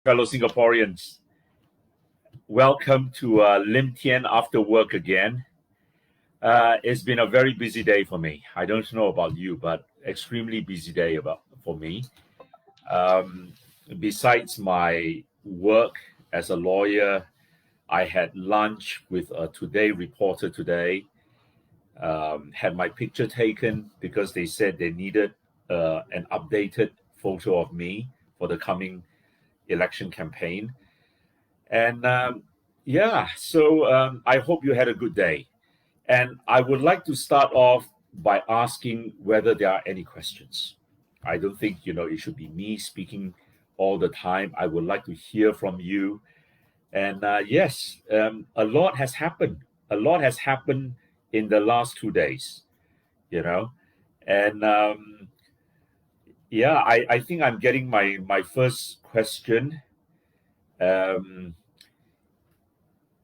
fellow Singaporeans. Welcome to Lim Tean after work again. It's been a very busy day for me. I don't know about you, but extremely busy day for me. Um, Besides my work as a lawyer, I had lunch with a Today reporter today. Had my picture taken because they said they needed an updated photo of me for the coming election campaign. And I hope you had a good day. And I would like to start off by asking whether there are any questions. I don't think, it should be me speaking all the time. I would like to hear from you. And yes, a lot has happened. A lot has happened in the last 2 days, you know. And I think I'm getting my first question. Um,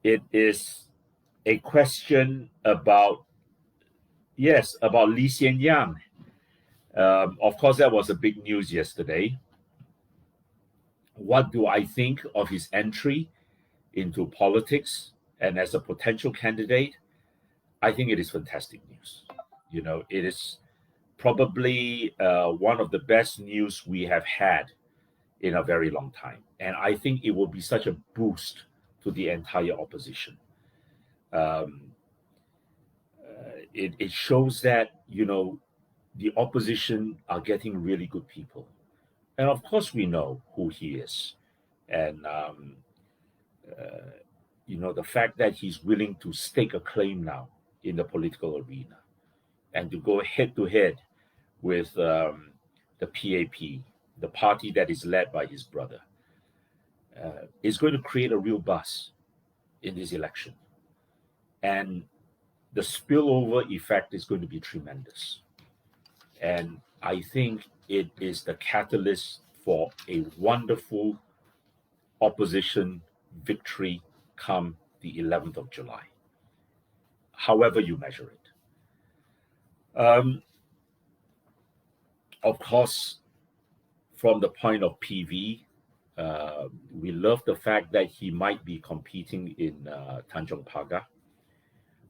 it is a question about Lee Hsien Yang. Of course, that was a big news yesterday. What do I think of his entry into politics and as a potential candidate? I think it is fantastic news. It is probably one of the best news we have had in a very long time. And I think it will be such a boost to the entire opposition. Um, it shows that, the opposition are getting really good people. And of course, we know who he is. And, the fact that he's willing to stake a claim now in the political arena and to go head to head with the PAP, the party that is led by his brother, is going to create a real buzz in this election. And the spillover effect is going to be tremendous. And I think it is the catalyst for a wonderful opposition victory come the 11th of July, however you measure it. Of course, from the point of PV, we love the fact that he might be competing in Tanjong Pagar.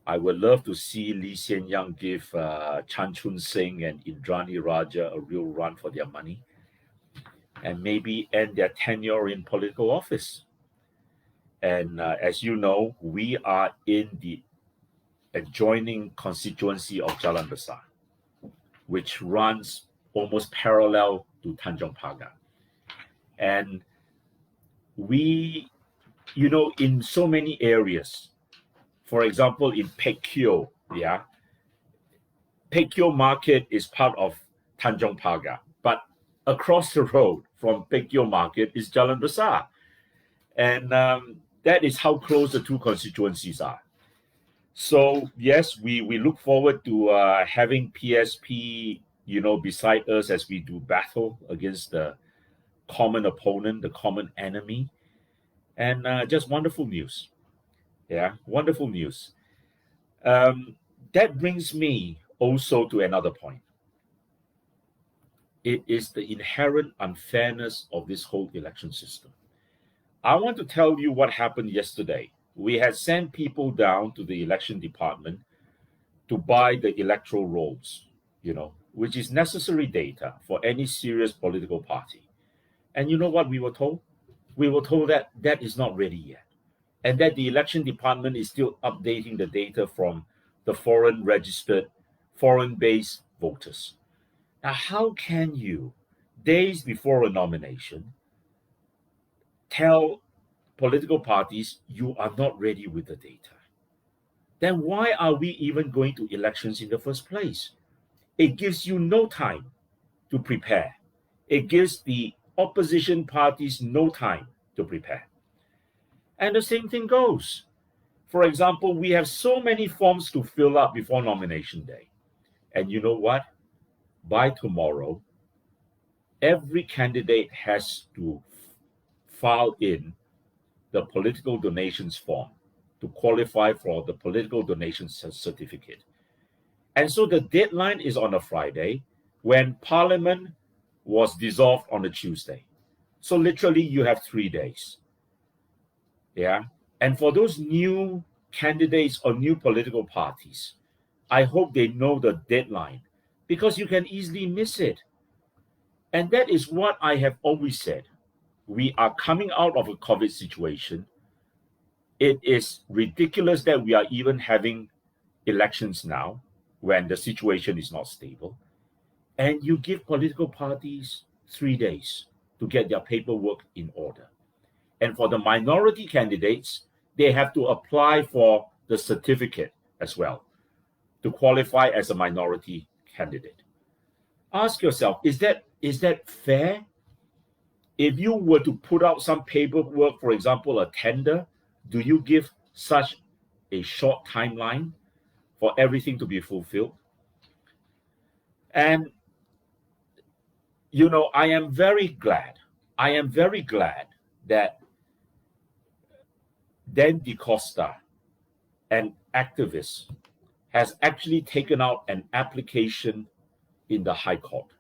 I would love to see Lee Hsien Yang give Chan Chun Sing and Indrani Raja a real run for their money and maybe end their tenure in political office. And as you know, we are in the adjoining constituency of Jalan Besar, which runs almost parallel to Tanjong Pagar. And we, in so many areas, for example, in Pek Kio, Pek Kio Market is part of Tanjong Pagar, but across the road from Pek Kio Market is Jalan Besar. And that is how close the two constituencies are. So, yes, we look forward to having PSP, beside us as we do battle against the common opponent, the common enemy. And just wonderful news. Yeah, wonderful news. That brings me also to another point. It is the inherent unfairness of this whole election system. I want to tell you what happened yesterday. We had sent people down to the election department to buy the electoral rolls, which is necessary data for any serious political party. And you know what we were told? We were told that that is not ready yet, and that the election department is still updating the data from the foreign-registered, foreign-based voters. Now, how can you, days before a nomination, tell political parties you are not ready with the data? Then why are we even going to elections in the first place? It gives you no time to prepare. It gives the opposition parties no time to prepare. And the same thing goes. For example, we have so many forms to fill up before nomination day. And you know what? By tomorrow, every candidate has to file in the political donations form to qualify for the political donations certificate. And so the deadline is on a Friday when Parliament was dissolved on a Tuesday. So literally you have 3 days. Yeah. And for those new candidates or new political parties, I hope they know the deadline because you can easily miss it. And that is what I have always said. We are coming out of a COVID situation. It is ridiculous that we are even having elections now when the situation is not stable. And you give political parties 3 days to get their paperwork in order. And for the minority candidates, they have to apply for the certificate as well to qualify as a minority candidate. Ask yourself, is that fair? If you were to put out some paperwork, for example, a tender, do you give such a short timeline for everything to be fulfilled? And, I am very glad that Dan DeCosta, an activist, has actually taken out an application in the High Court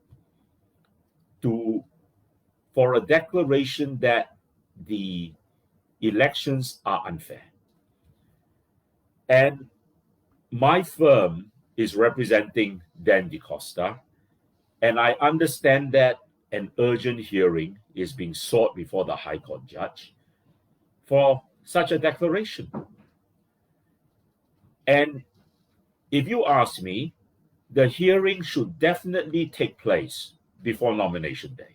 for a declaration that the elections are unfair. And my firm is representing Dan DeCosta, and I understand that an urgent hearing is being sought before the High Court judge for such a declaration. And if you ask me, the hearing should definitely take place before nomination day,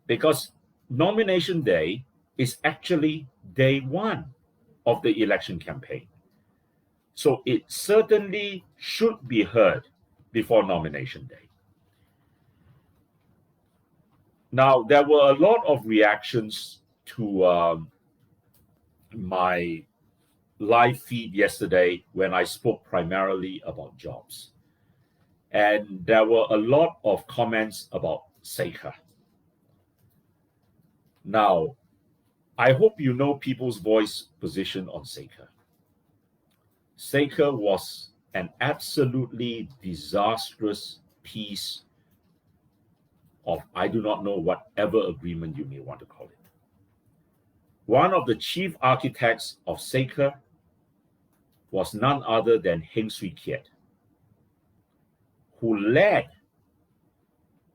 because nomination day is actually day one of the election campaign. So it certainly should be heard before nomination day. Now, there were a lot of reactions to my live feed yesterday when I spoke primarily about jobs. And there were a lot of comments about CECA. Now, I hope you know People's Voice position on CECA. CECA was an absolutely disastrous piece of, I do not know, whatever agreement you may want to call it. One of the chief architects of CECA was none other than Heng Swee Keat, who led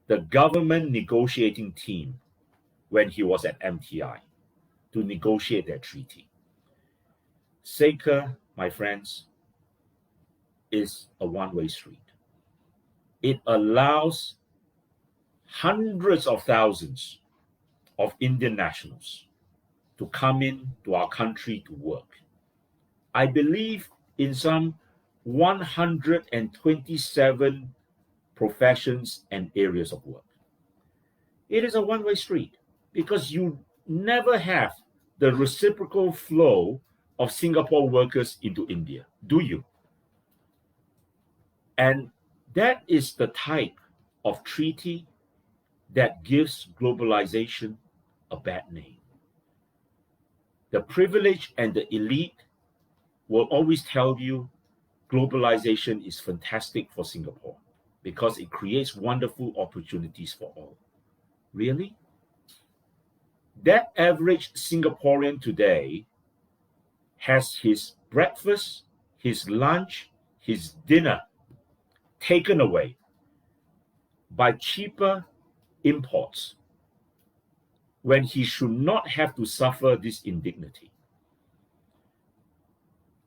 the government negotiating team when he was at MTI to negotiate that treaty. CECA, my friends, is a one-way street. It allows hundreds of thousands of Indian nationals to come in to our country to work. I believe in some 127 professions and areas of work. It is a one-way street because you never have the reciprocal flow of Singapore workers into India, do you? And that is the type of treaty that gives globalization a bad name. The privileged and the elite will always tell you globalization is fantastic for Singapore because it creates wonderful opportunities for all. Really? That average Singaporean today has his breakfast, his lunch, his dinner taken away by cheaper imports when he should not have to suffer this indignity.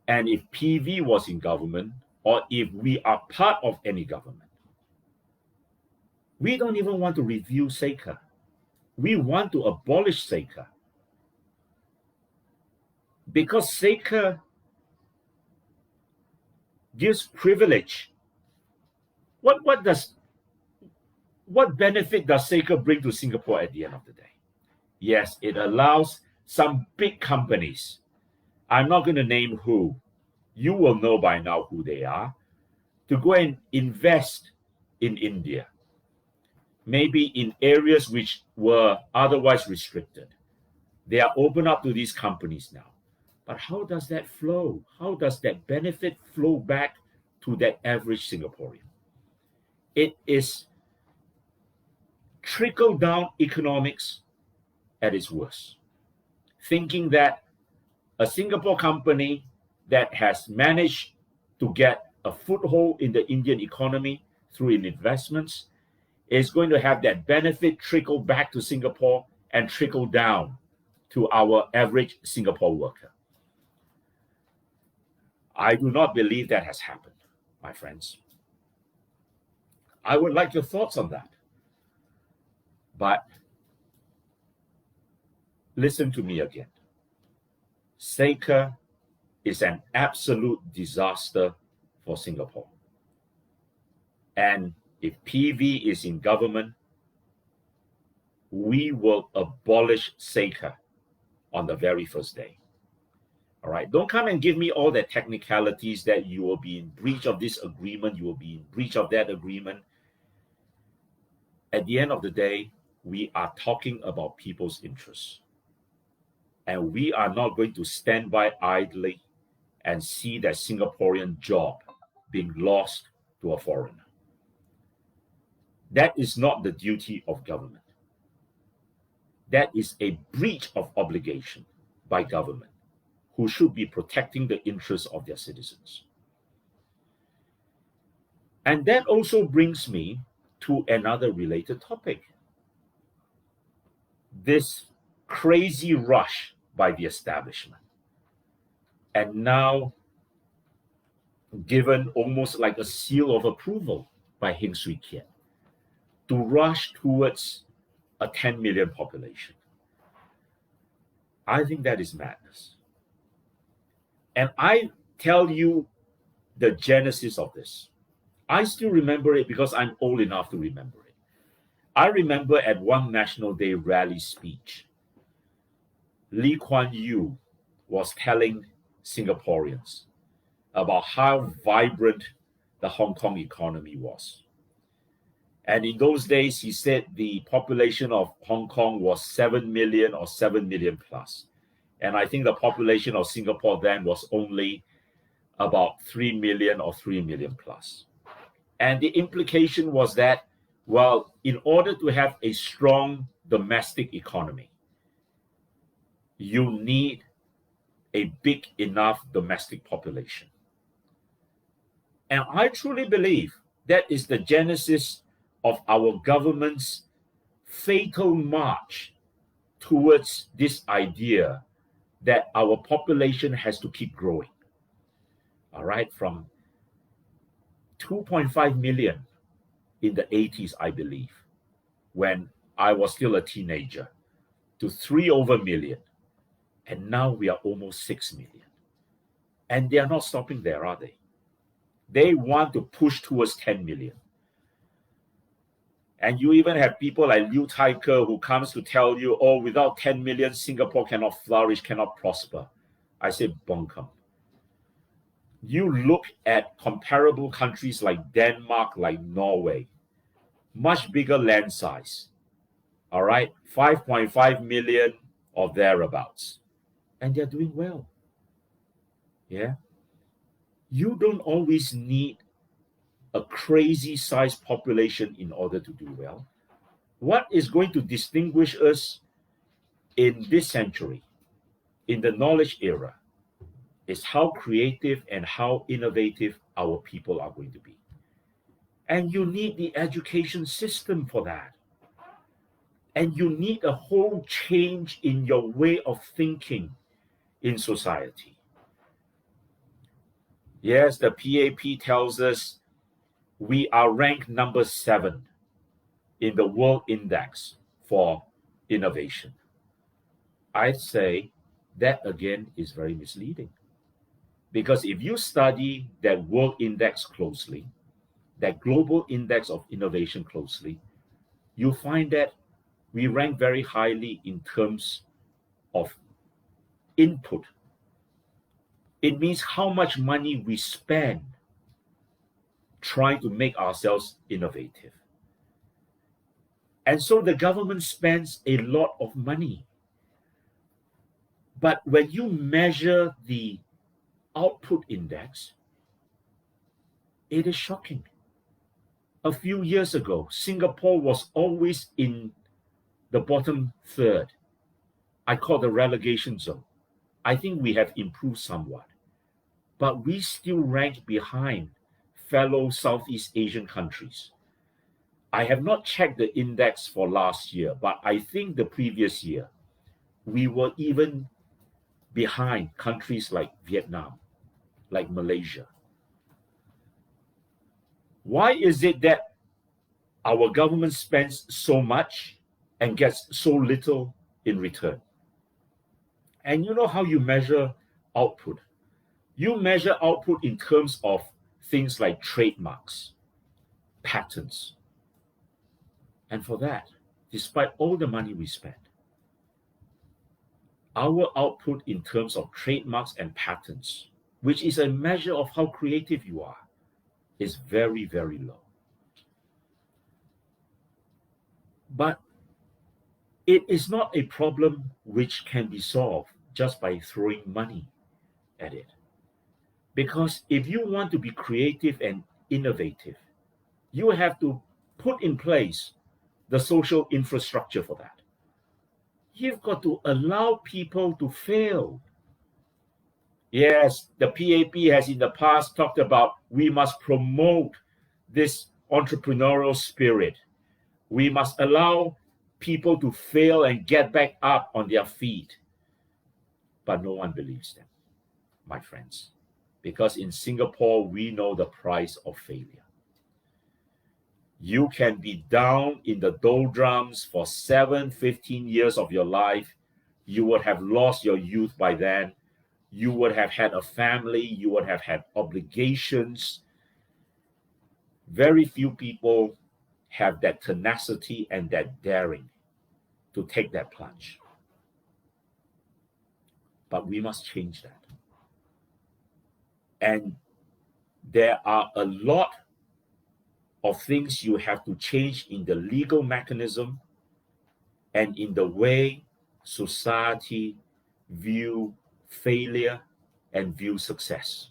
And if PV was in government, or if we are part of any government, we don't even want to review CECA. We want to abolish CECA. Because CECA gives privilege. What benefit does CECA bring to Singapore at the end of the day? Yes, it allows some big companies, I'm not going to name who, you will know by now who they are, to go and invest in India, maybe in areas which were otherwise restricted. They are open up to these companies now. But how does that flow? How does that benefit flow back to that average Singaporean? It is trickle-down economics at its worst, thinking that a Singapore company that has managed to get a foothold in the Indian economy through investments is going to have that benefit trickle back to Singapore and trickle down to our average Singapore worker. I do not believe that has happened, my friends. I would like your thoughts on that. But listen to me again. CECA is an absolute disaster for Singapore. And if PV is in government, we will abolish CECA on the very first day. All right, don't come and give me all the technicalities that you will be in breach of this agreement, you will be in breach of that agreement. At the end of the day, we are talking about people's interests. And we are not going to stand by idly and see that Singaporean job being lost to a foreigner. That is not the duty of government. That is a breach of obligation by government, who should be protecting the interests of their citizens. And that also brings me to another related topic. This crazy rush by the establishment, and now given almost like a seal of approval by Heng Swee Keat, to rush towards a 10 million population. I think that is madness. And I tell you the genesis of this. I still remember it because I'm old enough to remember it. I remember at one National Day rally speech, Lee Kuan Yew was telling Singaporeans about how vibrant the Hong Kong economy was. And in those days, he said the population of Hong Kong was 7 million or 7 million plus. And I think the population of Singapore then was only about 3 million or 3 million plus. And the implication was that, well, in order to have a strong domestic economy, you need a big enough domestic population. And I truly believe that is the genesis of our government's fatal march towards this idea that our population has to keep growing. All right, from 2.5 million in the 80s, I believe, when I was still a teenager, to 3 over million. And now we are almost 6 million. And they are not stopping there, are they? They want to push towards 10 million. And you even have people like Liu Taiker who comes to tell you, oh, without 10 million, Singapore cannot flourish, cannot prosper. I say, bunkum. You look at comparable countries like Denmark, like Norway, much bigger land size, all right, 5.5 million or thereabouts, and they're doing well. Yeah. You don't always need a crazy sized population in order to do well. What is going to distinguish us in this century, in the knowledge era, is how creative and how innovative our people are going to be. And you need the education system for that. And you need a whole change in your way of thinking in society. Yes, the PAP tells us we are ranked number 7 in the World Index for innovation. I'd say that again is very misleading. Because if you study that World Index closely, that Global Index of Innovation closely, you'll find that we rank very highly in terms of input. It means how much money we spend trying to make ourselves innovative. And so the government spends a lot of money. But when you measure the output index, it is shocking. A few years ago, Singapore was always in the bottom third I call the relegation zone. I think we have improved somewhat, but we still rank behind fellow Southeast Asian countries. I have not checked the index for last year, but I think the previous year, we were even behind countries like Vietnam, like Malaysia. Why is it that our government spends so much and gets so little in return? And you know how you measure output? You measure output in terms of things like trademarks, patents. And for that, despite all the money we spend, our output in terms of trademarks and patents, which is a measure of how creative you are, is very, very low. But it is not a problem which can be solved just by throwing money at it. Because if you want to be creative and innovative, you have to put in place the social infrastructure for that. You've got to allow people to fail. Yes, the PAP has in the past talked about we must promote this entrepreneurial spirit. We must allow people to fail and get back up on their feet. But no one believes them, my friends, because in Singapore, we know the price of failure. You can be down in the doldrums for 15 years of your life. You would have lost your youth by then. You would have had a family. You would have had obligations. Very few people have that tenacity and that daring to take that plunge. But we must change that. And there are a lot of things you have to change in the legal mechanism and in the way society view failure and view success.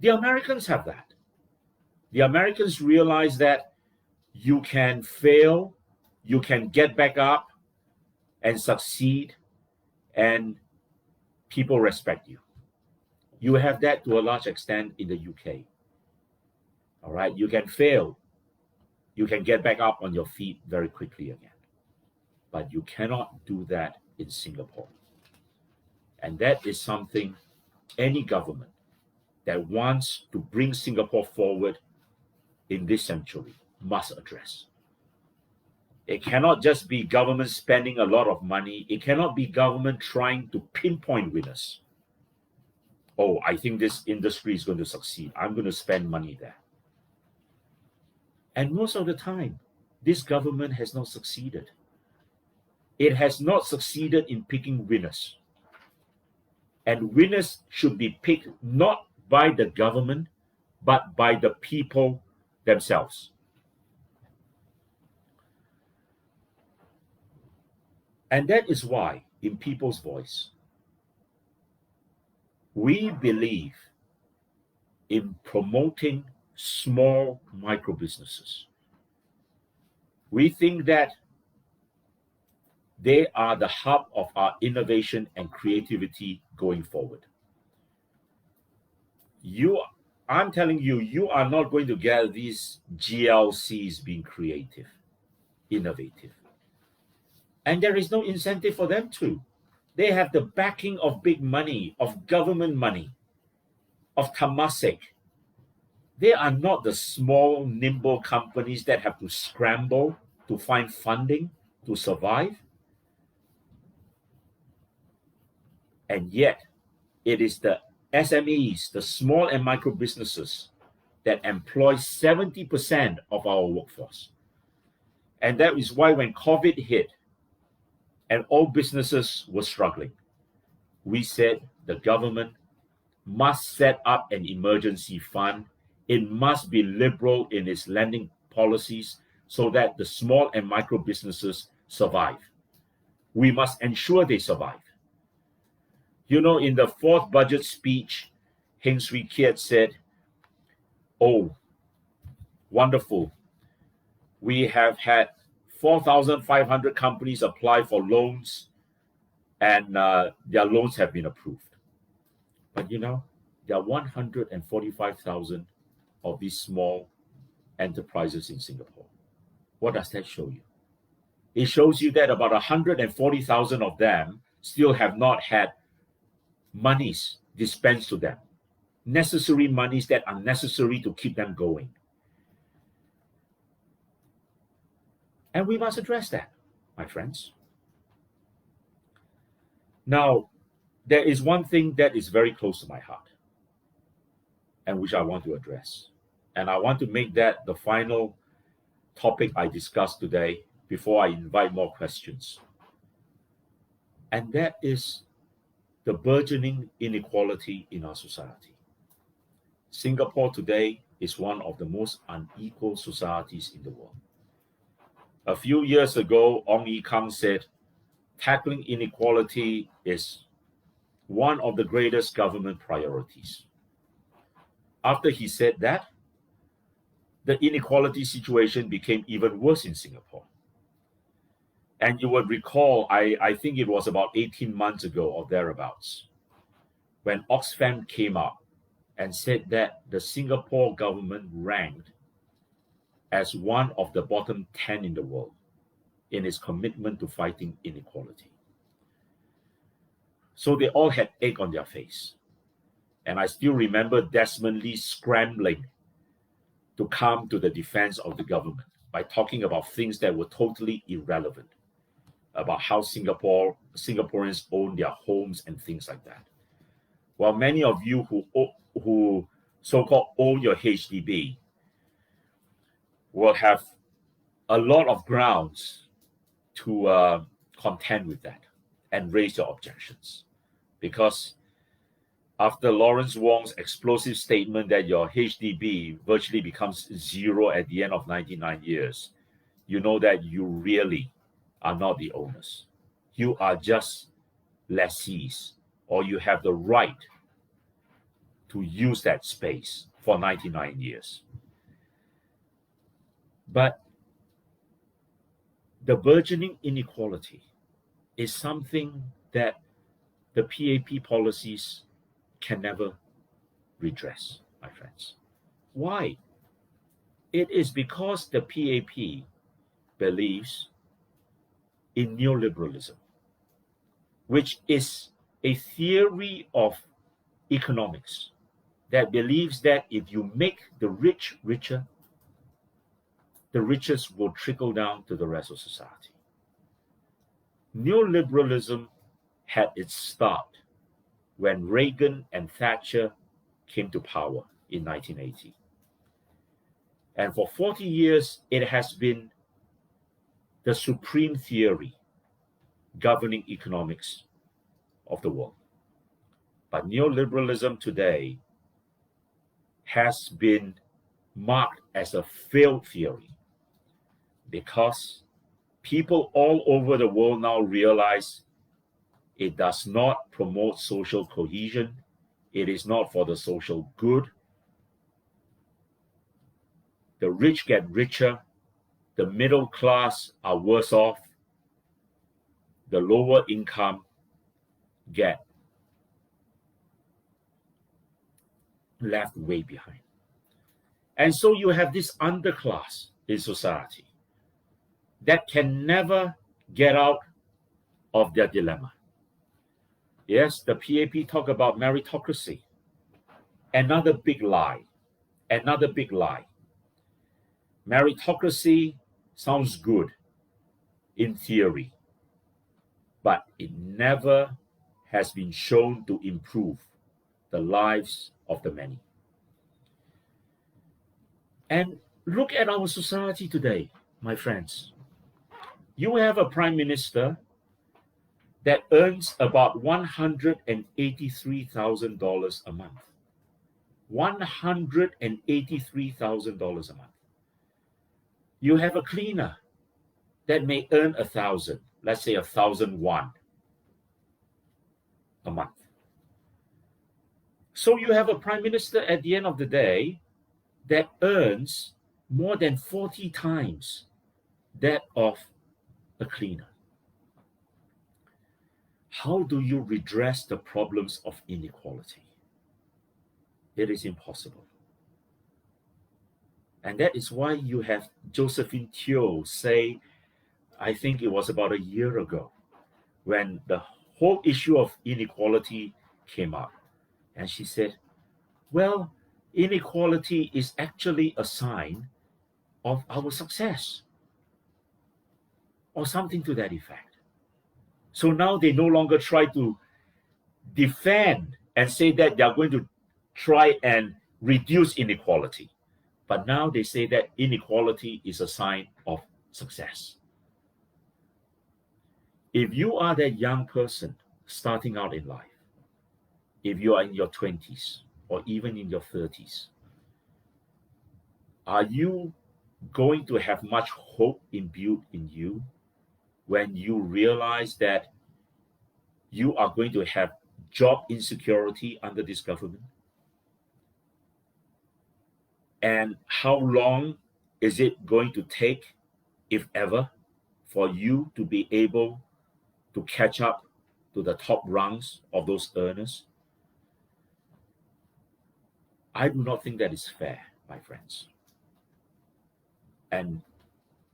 The Americans have that. The Americans realize that you can fail, you can get back up and succeed, and people respect you. You have that to a large extent in the UK. All right, you can fail. You can get back up on your feet very quickly again. But you cannot do that in Singapore. And that is something any government that wants to bring Singapore forward in this century must address. It cannot just be government spending a lot of money. It cannot be government trying to pinpoint winners. Oh, I think this industry is going to succeed. I'm going to spend money there. And most of the time, this government has not succeeded. It has not succeeded in picking winners. And winners should be picked not by the government, but by the people themselves. And that is why, in People's Voice, we believe in promoting small micro businesses. We think that they are the hub of our innovation and creativity going forward. I'm telling you, you are not going to get these GLCs being creative, innovative. And there is no incentive for them to. They have the backing of big money, of government money, of Temasek. They are not the small, nimble companies that have to scramble to find funding to survive. And yet, it is the SMEs, the small and micro businesses, that employ 70% of our workforce. And that is why when COVID hit and all businesses were struggling, we said the government must set up an emergency fund. It must be liberal in its lending policies so that the small and micro businesses survive. We must ensure they survive. You know, in the fourth budget speech, Heng Swee Keat said, oh, wonderful. We have had 4,500 companies apply for loans. and their loans have been approved. But there are 145,000 of these small enterprises in Singapore. What does that show you? It shows you that about 140,000 of them still have not had monies dispensed to them, necessary monies that are necessary to keep them going. And we must address that, my friends. Now, there is one thing that is very close to my heart and which I want to address. And I want to make that the final topic I discuss today before I invite more questions. And that is the burgeoning inequality in our society. Singapore today is one of the most unequal societies in the world. A few years ago, Ong Ye Kung said, tackling inequality is one of the greatest government priorities. After he said that, the inequality situation became even worse in Singapore. And you would recall, I think it was about 18 months ago or thereabouts, when Oxfam came up and said that the Singapore government ranked as one of the bottom 10 in the world in its commitment to fighting inequality. So they all had egg on their face. And I still remember Desmond Lee scrambling to come to the defense of the government by talking about things that were totally irrelevant, about how Singaporeans own their homes and things like that. While many of you who so-called own your HDB will have a lot of grounds to contend with that and raise your objections. Because after Lawrence Wong's explosive statement that your HDB virtually becomes zero at the end of 99 years, you know that you really are not the owners. You are just lessees, or you have the right to use that space for 99 years. But the burgeoning inequality is something that the PAP policies can never redress, my friends. Why? It is because the PAP believes in neoliberalism, which is a theory of economics that believes that if you make the rich richer, the richest will trickle down to the rest of society. Neoliberalism had its start when Reagan and Thatcher came to power in 1980. And for 40 years, it has been the supreme theory governing economics of the world. But neoliberalism today has been marked as a failed theory because people all over the world now realize it does not promote social cohesion. It is not for the social good. The rich get richer. The middle class are worse off. The lower income get left way behind. And so you have this underclass in society that can never get out of their dilemma. Yes, the PAP talk about meritocracy. Another big lie. Another big lie. Meritocracy sounds good in theory, but it never has been shown to improve the lives of the many. And look at our society today, my friends. You have a prime minister that earns about $183,000 a month. $183,000 a month. You have a cleaner that may earn 1,000, let's say 1,001 a month. So you have a prime minister at the end of the day that earns more than 40 times that of a cleaner. how do you redress the problems of inequality? It is impossible. And that is why you have Josephine Teo say, I think it was about a year ago, when the whole issue of inequality came up. And she said, well, inequality is actually a sign of our success, or something to that effect. So now they no longer try to defend and say that they are going to try and reduce inequality. But now they say that inequality is a sign of success. If you are that young person starting out in life, if you are in your 20s or even in your 30s, are you going to have much hope imbued in you when you realize that you are going to have job insecurity under this government? And how long is it going to take, if ever, for you to be able to catch up to the top rungs of those earners? I do not think that is fair, my friends. And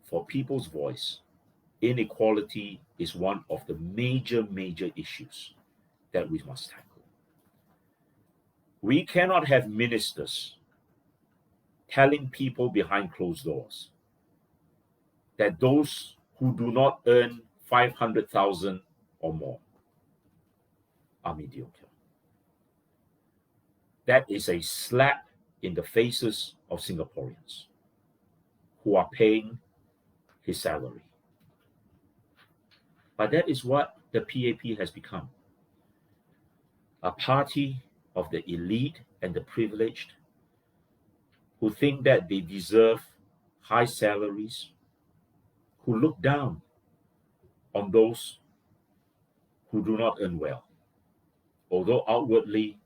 for people's voice, inequality is one of the major issues that we must tackle. We cannot have ministers telling people behind closed doors that those who do not earn 500,000 or more are mediocre. That is a slap in the faces of Singaporeans who are paying his salary. But that is what the PAP has become. A party of the elite and the privileged who think that they deserve high salaries, who look down on those who do not earn well, although outwardly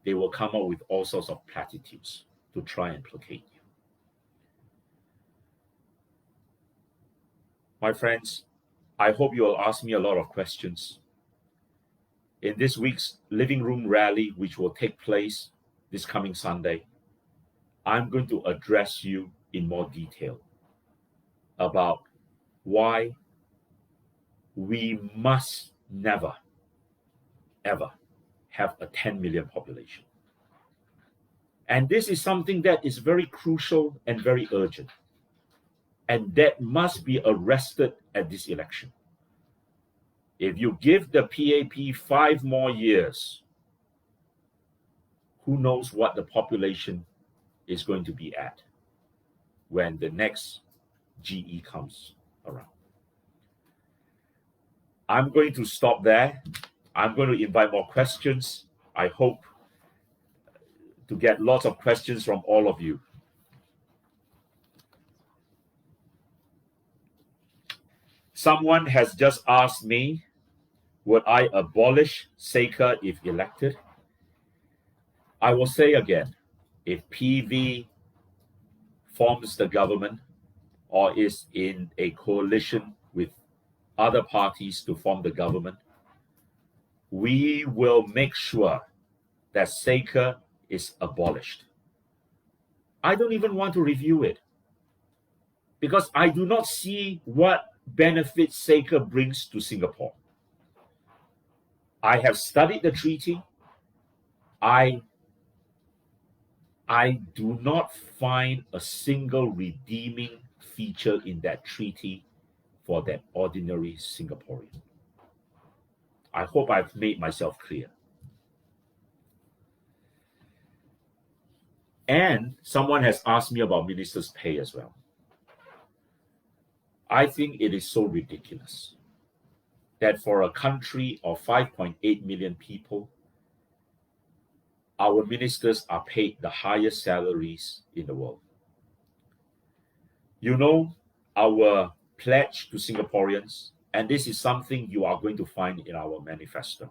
they will come up with all sorts of platitudes to try and placate you. My friends, I hope you will ask me a lot of questions. In this week's Living Room Rally, which will take place this coming Sunday, I'm going to address you in more detail about why we must never, ever have a 10 million population. And this is something that is very crucial and very urgent, and that must be arrested at this election. If you give the PAP 5 more years, who knows what the population is going to be at when the next GE comes around. I'm going to stop there. I'm going to invite more questions. I hope to get lots of questions from all of you. Someone has just asked me, would I abolish CECA if elected? I will say again, if PV forms the government or is in a coalition with other parties to form the government, we will make sure that CECA is abolished. I don't even want to review it because I do not see what benefit CECA brings to Singapore. I have studied the treaty. I do not find a single redeeming feature in that treaty for that ordinary Singaporean. I hope I've made myself clear. And someone has asked me about ministers' pay as well. I think it is so ridiculous that for a country of 5.8 million people, our ministers are paid the highest salaries in the world. You know, our pledge to Singaporeans, and this is something you are going to find in our manifesto,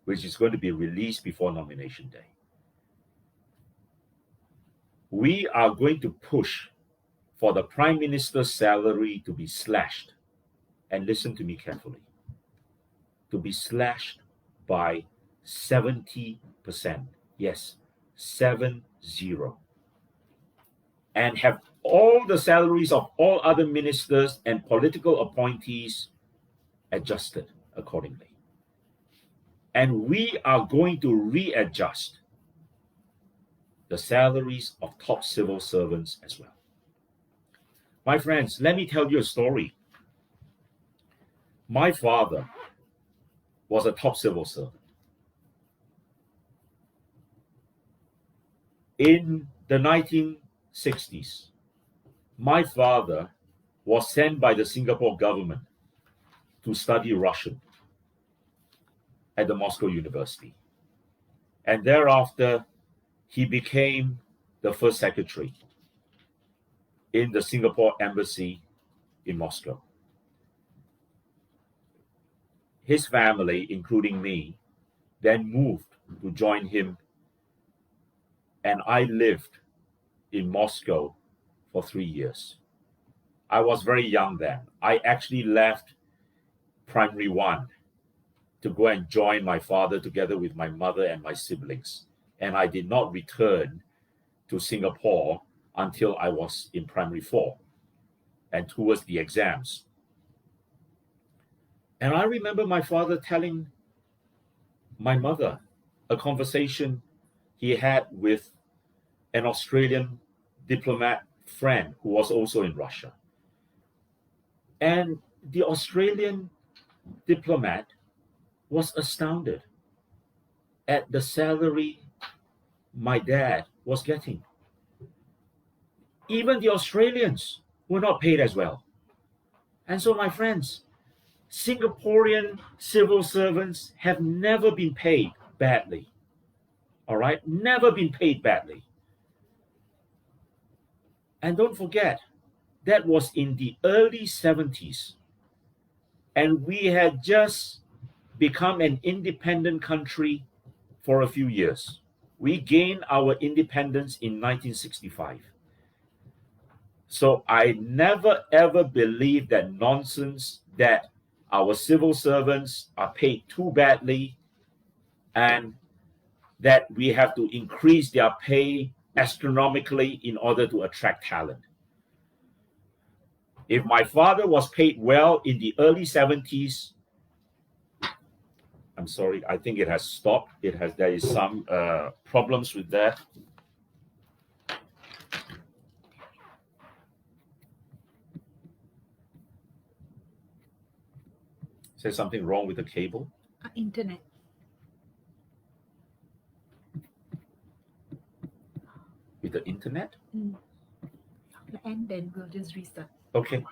which is going to be released before nomination day. We are going to push for the Prime Minister's salary to be slashed. And listen to me carefully. to be slashed by 70%. Yes, 70. And have all the salaries of all other ministers and political appointees adjusted accordingly. And we are going to readjust the salaries of top civil servants as well. My friends, let me tell you a story. My father was a top civil servant. In the 1960s, my father was sent by the Singapore government to study Russian at the Moscow University. And thereafter, he became the first secretary in the Singapore embassy in Moscow. His family, including me, then moved to join him, and I lived in Moscow for 3 years. I was very young then. I actually left primary 1 to go and join my father together with my mother and my siblings. And I did not return to Singapore until I was in primary 4 and towards the exams. And I remember my father telling my mother a conversation he had with an Australian diplomat friend who was also in Russia. And the Australian diplomat was astounded at the salary my dad was getting. Even the Australians were not paid as well. And so, my friends, Singaporean civil servants have never been paid badly. All right? Never been paid badly. And don't forget, that was in the early 70s. And we had just become an independent country for a few years. We gained our independence in 1965. So I never ever believed that nonsense that our civil servants are paid too badly and that we have to increase their pay astronomically in order to attract talent. If my father was paid well in the early 70s, I'm sorry, I think it has stopped. There is some problems with that. Is there something wrong with the cable? Internet. With the internet? And then we'll just restart. Okay,